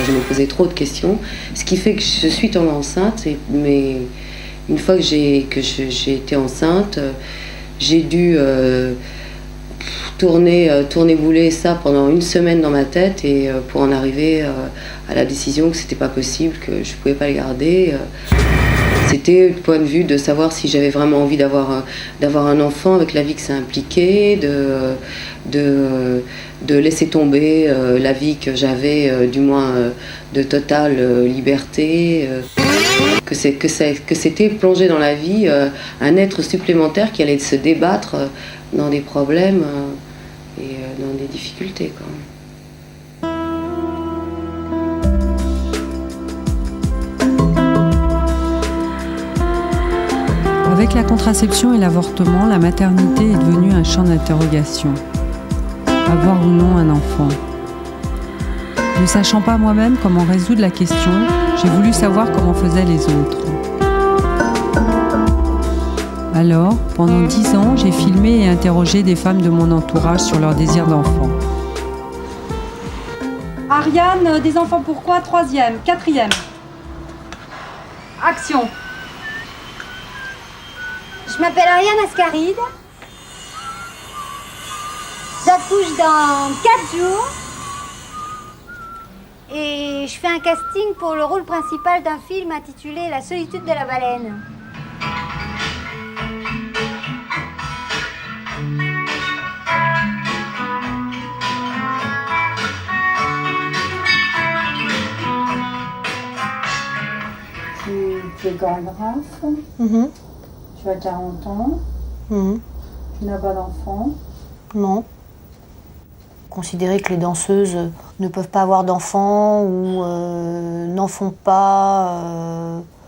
je me posais trop de questions, ce qui fait que je suis tombée enceinte. Mais une fois que j'ai été enceinte, j'ai dû tourner-bouler ça pendant une semaine dans ma tête et pour en arriver à la décision que c'était pas possible, que je pouvais pas le garder. C'était le point de vue de savoir si j'avais vraiment envie d'avoir un enfant avec la vie que ça impliquait, de laisser tomber la vie que j'avais, du moins de totale liberté. Que c'était plonger dans la vie un être supplémentaire qui allait se débattre dans des problèmes et dans des difficultés, quoi. Avec la contraception et l'avortement, la maternité est devenue un champ d'interrogation. Avoir ou non un enfant. Ne sachant pas moi-même comment résoudre la question, j'ai voulu savoir comment faisaient les autres. Alors, pendant 10 ans, j'ai filmé et interrogé des femmes de mon entourage sur leur désir d'enfant. Ariane, des enfants pourquoi? 3e, 4e. Action. Je m'appelle Ariane Ascaride. J'accouche dans 4 jours. Et je fais un casting pour le rôle principal d'un film intitulé La solitude de la baleine. Tu es chorégraphe, tu as 40 ans, tu n'as pas d'enfant. Non. Considérer que les danseuses ne peuvent pas avoir d'enfants ou n'en font pas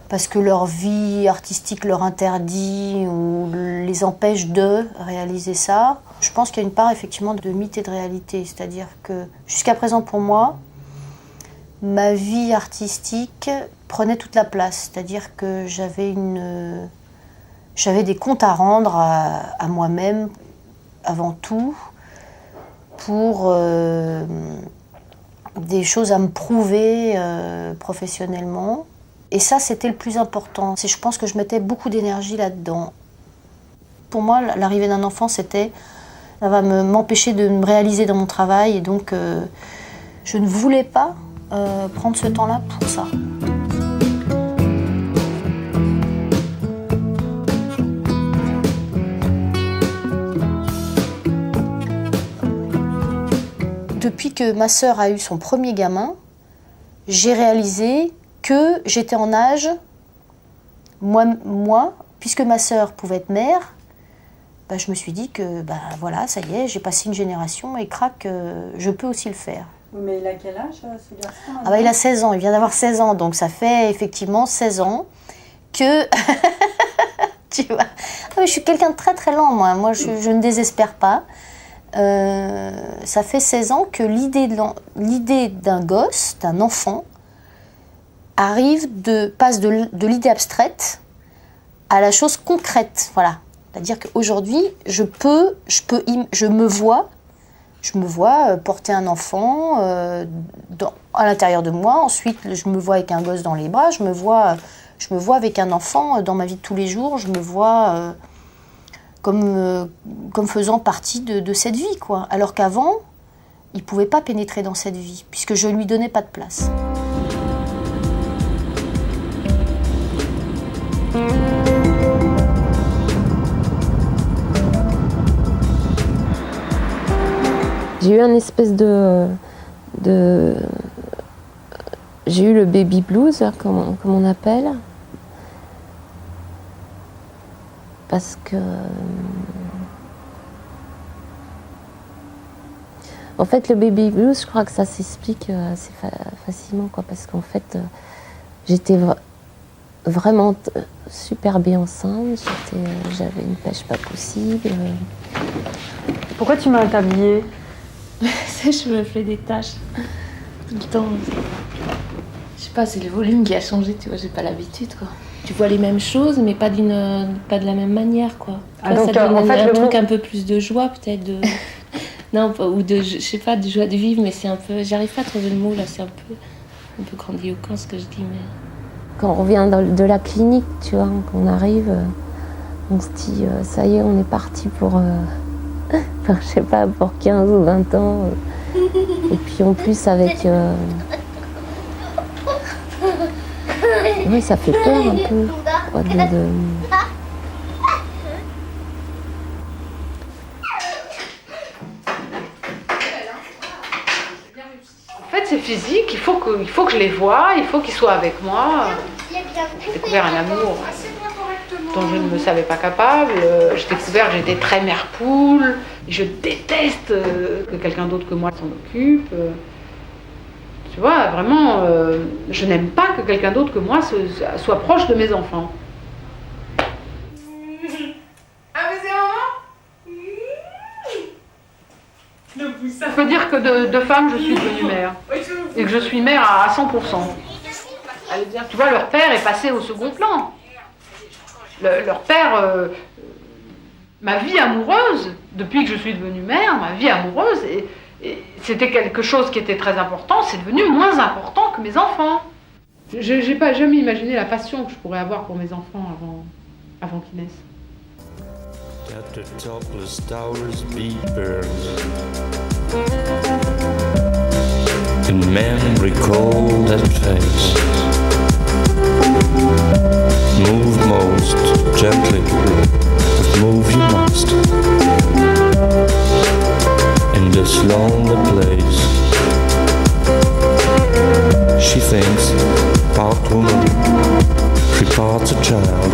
parce que leur vie artistique leur interdit ou les empêche de réaliser ça. Je pense qu'il y a une part effectivement de mythe et de réalité. C'est-à-dire que jusqu'à présent pour moi, ma vie artistique prenait toute la place. C'est-à-dire que j'avais des comptes à rendre à moi-même avant tout, pour des choses à me prouver professionnellement. Et ça, c'était le plus important. Je pense que je mettais beaucoup d'énergie là-dedans. Pour moi, l'arrivée d'un enfant, ça va m'empêcher de me réaliser dans mon travail. Et donc, je ne voulais pas prendre ce temps-là pour ça. Depuis que ma sœur a eu son premier gamin, j'ai réalisé que j'étais en âge, moi, puisque ma sœur pouvait être mère, je me suis dit que voilà, ça y est, j'ai passé une génération et crac, je peux aussi le faire. Mais il a quel âge, ce garçon? Il a 16 ans, il vient d'avoir 16 ans, donc ça fait effectivement 16 ans que... tu vois. Je suis quelqu'un de très très lent, moi je ne désespère pas. Ça fait 16 ans que l'idée d'un gosse, d'un enfant, passe de l'idée abstraite à la chose concrète. Voilà. C'est-à-dire qu'aujourd'hui, je me vois porter un enfant à l'intérieur de moi. Ensuite, je me vois avec un gosse dans les bras. Je me vois avec un enfant dans ma vie de tous les jours. Je me vois comme faisant partie de cette vie, quoi. Alors qu'avant, il ne pouvait pas pénétrer dans cette vie, puisque je ne lui donnais pas de place. J'ai eu un espèce j'ai eu le baby blues, comme on appelle. Parce que... En fait, le baby blues, je crois que ça s'explique assez facilement, quoi, parce qu'en fait, j'étais vraiment super bien enceinte, j'avais une pêche pas possible. Pourquoi tu m'as habillée? Je me fais des tâches tout le temps. Je sais pas, c'est le volume qui a changé, tu vois, j'ai pas l'habitude, quoi. Tu vois les mêmes choses, mais pas de la même manière, quoi. Donc, ça donne en fait, un truc un peu plus de joie, peut-être, non, ou je sais pas, de joie de vivre, mais c'est un peu... J'arrive pas à trouver le mot, là, c'est un peu... un peu grandiloquent ce que je dis, mais... Quand on revient de la clinique, tu vois, quand on arrive, on se dit, ça y est, on est parti pour, enfin, je sais pas, pour 15 ou 20 ans. Et puis en plus avec... Oui, ça fait peur un peu. Quoi, En fait, c'est physique, il faut que je les voie, il faut qu'ils soient avec moi. J'ai découvert un amour dont je ne me savais pas capable. J'ai découvert que j'étais très mère-poule. Je déteste que quelqu'un d'autre que moi s'en occupe. Tu vois, vraiment, je n'aime pas que quelqu'un d'autre que moi soit proche de mes enfants. Ah, mais c'est maman. Ça veut dire que de femme, je suis devenue mère. Et que je suis mère à 100%. Tu vois, leur père est passé au second plan. Leur père, ma vie amoureuse, depuis que je suis devenue mère, ma vie amoureuse, et c'était quelque chose qui était très important, c'est devenu moins important que mes enfants. Je n'ai pas jamais imaginé la passion que je pourrais avoir pour mes enfants avant qu'ils naissent. At the topless towers beat birds, and men recall that face. Move most gently, but move you must. In this lonely place, she thinks part woman, she parts a child.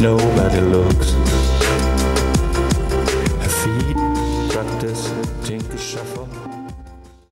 Nobody looks. Her feet practice tinker shuffle.